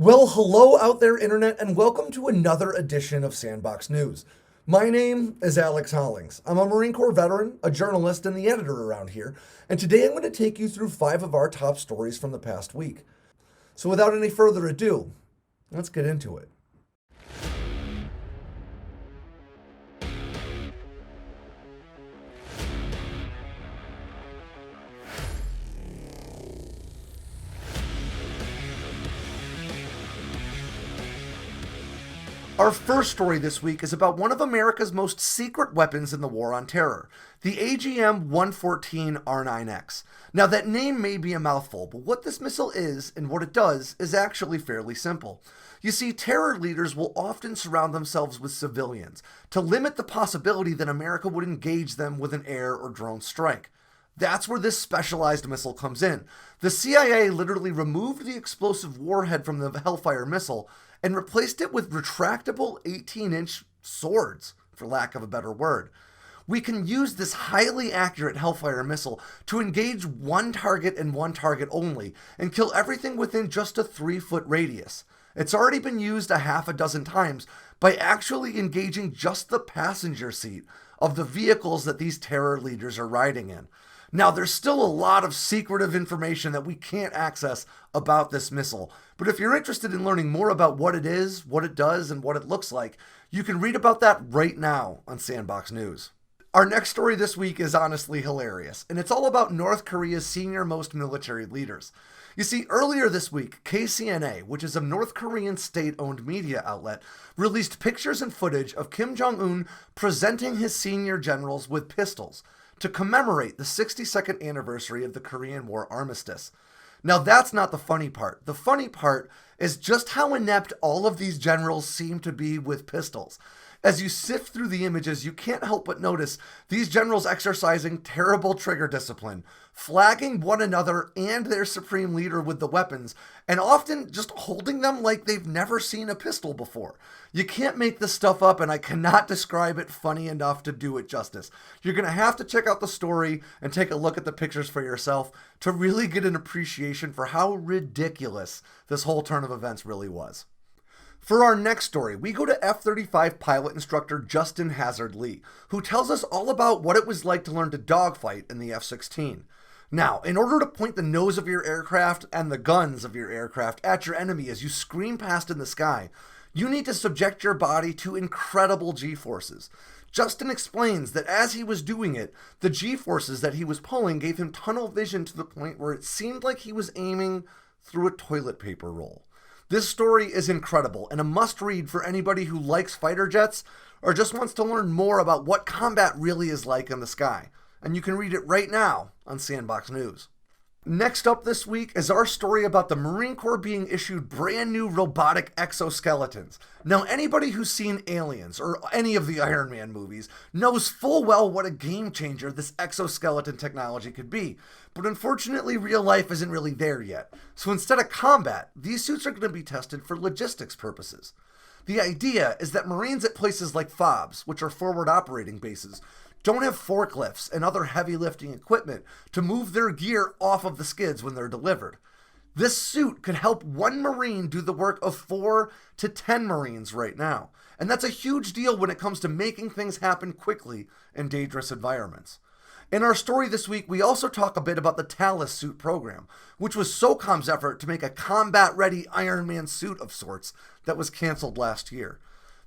Well, hello out there, Internet, and welcome to another edition of Sandboxx News. My name is Alex Hollings. I'm a Marine Corps veteran, a journalist, and the editor around here, and today I'm going to take you through 5 of our top stories from the past week. So without any further ado, let's get into it. Our first story this week is about one of America's most secret weapons in the War on Terror, the AGM-114R9X. Now that name may be a mouthful, but what this missile is and what it does is actually fairly simple. You see, terror leaders will often surround themselves with civilians to limit the possibility that America would engage them with an air or drone strike. That's where this specialized missile comes in. The CIA literally removed the explosive warhead from the Hellfire missile and replaced it with retractable 18-inch swords, for lack of a better word. We can use this highly accurate Hellfire missile to engage one target and one target only, and kill everything within just a 3-foot radius. It's already been used a half a dozen times by actually engaging just the passenger seat of the vehicles that these terror leaders are riding in. Now, there's still a lot of secretive information that we can't access about this missile, but if you're interested in learning more about what it is, what it does, and what it looks like, you can read about that right now on Sandboxx News. Our next story this week is honestly hilarious, and it's all about North Korea's senior-most military leaders. You see, earlier this week, KCNA, which is a North Korean state-owned media outlet, released pictures and footage of Kim Jong-un presenting his senior generals with pistols to commemorate the 62nd anniversary of the Korean War armistice. Now, that's not the funny part. The funny part is just how inept all of these generals seem to be with pistols. As you sift through the images, you can't help but notice these generals exercising terrible trigger discipline, flagging one another and their supreme leader with the weapons, and often just holding them like they've never seen a pistol before. You can't make this stuff up, and I cannot describe it funny enough to do it justice. You're going to have to check out the story and take a look at the pictures for yourself to really get an appreciation for how ridiculous this whole turn of events really was. For our next story, we go to F-35 pilot instructor Justin Hazard Lee, who tells us all about what it was like to learn to dogfight in the F-16. Now, in order to point the nose of your aircraft and the guns of your aircraft at your enemy as you scream past in the sky, you need to subject your body to incredible G-forces. Justin explains that as he was doing it, the G-forces that he was pulling gave him tunnel vision to the point where it seemed like he was aiming through a toilet paper roll. This story is incredible and a must-read for anybody who likes fighter jets or just wants to learn more about what combat really is like in the sky. And you can read it right now on Sandboxx News. Next up this week is our story about the Marine Corps being issued brand new robotic exoskeletons. Now, anybody who's seen Aliens or any of the Iron Man movies knows full well what a game changer this exoskeleton technology could be. But unfortunately, real life isn't really there yet. So instead of combat, these suits are going to be tested for logistics purposes. The idea is that Marines at places like FOBs, which are forward operating bases, don't have forklifts and other heavy lifting equipment to move their gear off of the skids when they're delivered. This suit could help one Marine do the work of 4 to 10 Marines right now. And that's a huge deal when it comes to making things happen quickly in dangerous environments. In our story this week, we also talk a bit about the Talus suit program, which was SOCOM's effort to make a combat-ready Iron Man suit of sorts that was canceled last year.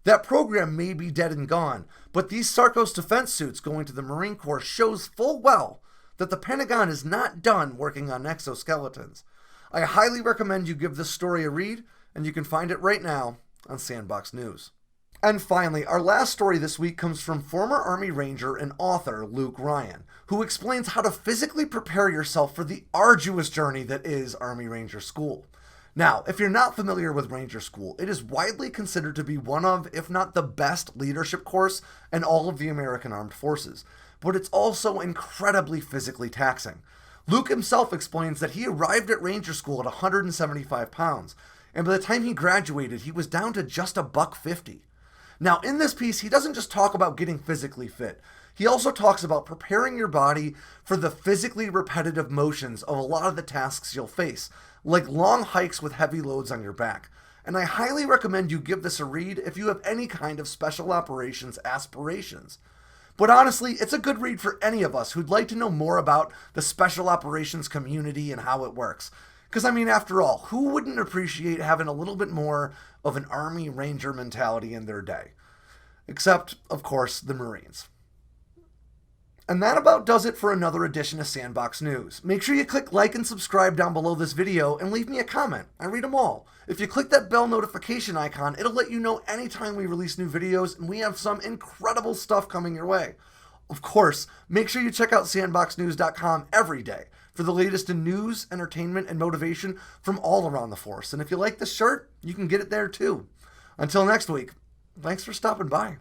That program may be dead and gone, but these Sarcos defense suits going to the Marine Corps shows full well that the Pentagon is not done working on exoskeletons. I highly recommend you give this story a read, and you can find it right now on Sandboxx News. And finally, our last story this week comes from former Army Ranger and author Luke Ryan, who explains how to physically prepare yourself for the arduous journey that is Army Ranger School. Now, if you're not familiar with Ranger School, it is widely considered to be one of, if not the best leadership course in all of the American Armed Forces, but it's also incredibly physically taxing. Luke himself explains that he arrived at Ranger School at 175 pounds, and by the time he graduated, he was down to just $150. Now, in this piece, he doesn't just talk about getting physically fit. He also talks about preparing your body for the physically repetitive motions of a lot of the tasks you'll face, like long hikes with heavy loads on your back. And I highly recommend you give this a read if you have any kind of special operations aspirations. But honestly, it's a good read for any of us who'd like to know more about the special operations community and how it works. Because, I mean, after all, who wouldn't appreciate having a little bit more of an Army Ranger mentality in their day? Except, of course, the Marines. And that about does it for another edition of Sandboxx News. Make sure you click like and subscribe down below this video and leave me a comment. I read them all. If you click that bell notification icon, it'll let you know anytime we release new videos, and we have some incredible stuff coming your way. Of course, make sure you check out sandboxnews.com every day for the latest in news, entertainment, and motivation from all around the force. And if you like this shirt, you can get it there too. Until next week, thanks for stopping by.